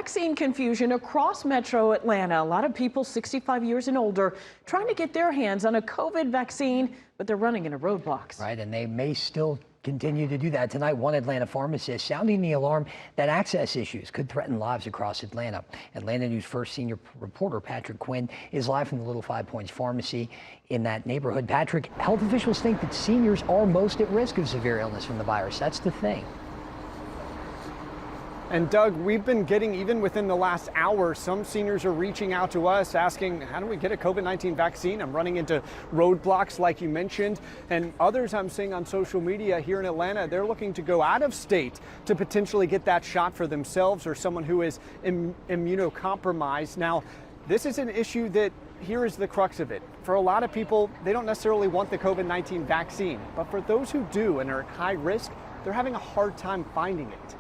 Vaccine confusion across metro Atlanta. A lot of people 65 years and older trying to get their hands on a COVID vaccine, but they're running into roadblocks. Right, and they may still continue to do that. Tonight, one Atlanta pharmacist sounding the alarm that access issues could threaten lives across Atlanta. Atlanta News First senior reporter Patrick Quinn is live from the Little Five Points Pharmacy in that neighborhood. Patrick, health officials think that seniors are most at risk of severe illness from the virus. That's the thing. And Doug, we've been getting, even within the last hour, some seniors are reaching out to us asking, how do we get a COVID-19 vaccine? I'm running into roadblocks like you mentioned. And others I'm seeing on social media here in Atlanta, they're looking to go out of state to potentially get that shot for themselves or someone who is immunocompromised. Now, this is an issue that here is the crux of it. For a lot of people, they don't necessarily want the COVID-19 vaccine. But for those who do and are at high risk, they're having a hard time finding it.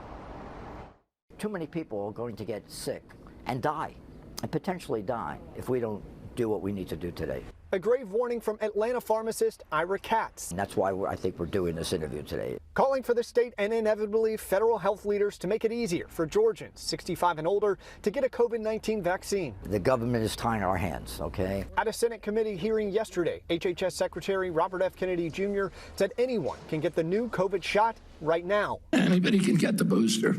Too many people are going to get sick and die, and potentially die, if we don't do what we need to do today. A grave warning from Atlanta pharmacist Ira Katz. And that's why I think we're doing this interview today. Calling for the state and inevitably federal health leaders to make it easier for Georgians 65 and older to get a COVID-19 vaccine. The government is tying our hands, okay? At a Senate committee hearing yesterday, HHS Secretary Robert F. Kennedy Jr. said anyone can get the new COVID shot right now. Anybody can get the booster.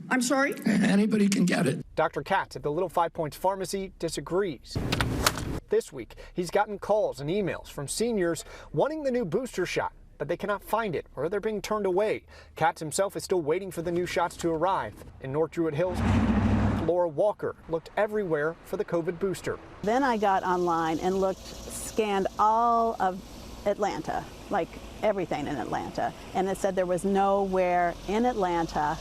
I'm sorry? Anybody can get it. Dr. Katz at the Little Five Points Pharmacy disagrees. This week, he's gotten calls and emails from seniors wanting the new booster shot, but they cannot find it or they're being turned away. Katz himself is still waiting for the new shots to arrive. In North Druid Hills, Laura Walker looked everywhere for the COVID booster. Then I got online and scanned all of Atlanta, like everything in Atlanta, and it said there was nowhere in Atlanta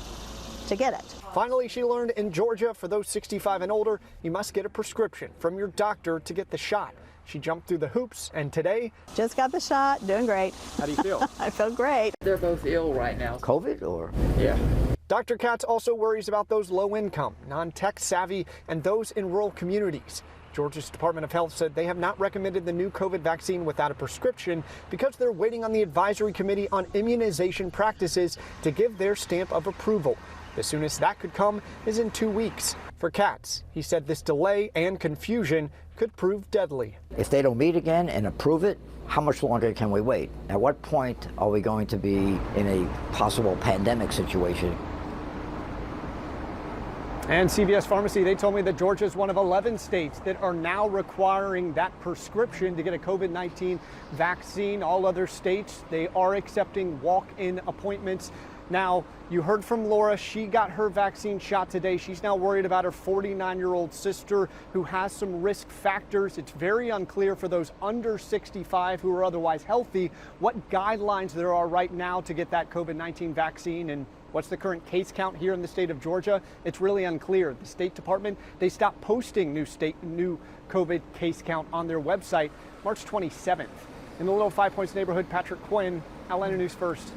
to get it. Finally, she learned in Georgia, for those 65 and older, you must get a prescription from your doctor to get the shot. She jumped through the hoops, and today... Just got the shot, doing great. How do you feel? I feel great. They're both ill right now. COVID or? Yeah. Dr. Katz also worries about those low-income, non-tech savvy, and those in rural communities. Georgia's Department of Health said they have not recommended the new COVID vaccine without a prescription because they're waiting on the Advisory Committee on Immunization Practices to give their stamp of approval. The soonest that could come is in 2 weeks. For Katz, he said this delay and confusion could prove deadly. If they don't meet again and approve it, how much longer can we wait? At what point are we going to be in a possible pandemic situation? And CVS Pharmacy, they told me that Georgia is one of 11 states that are now requiring that prescription to get a COVID-19 vaccine. All other states, they are accepting walk-in appointments. Now, you heard from Laura. She got her vaccine shot today. She's now worried about her 49-year-old sister who has some risk factors. It's very unclear for those under 65 who are otherwise healthy what guidelines there are right now to get that COVID-19 vaccine and what's the current case count here in the state of Georgia. It's really unclear. The State Department, they stopped posting new COVID case count on their website March 27th. In the Little Five Points neighborhood, Patrick Quinn, Atlanta News First.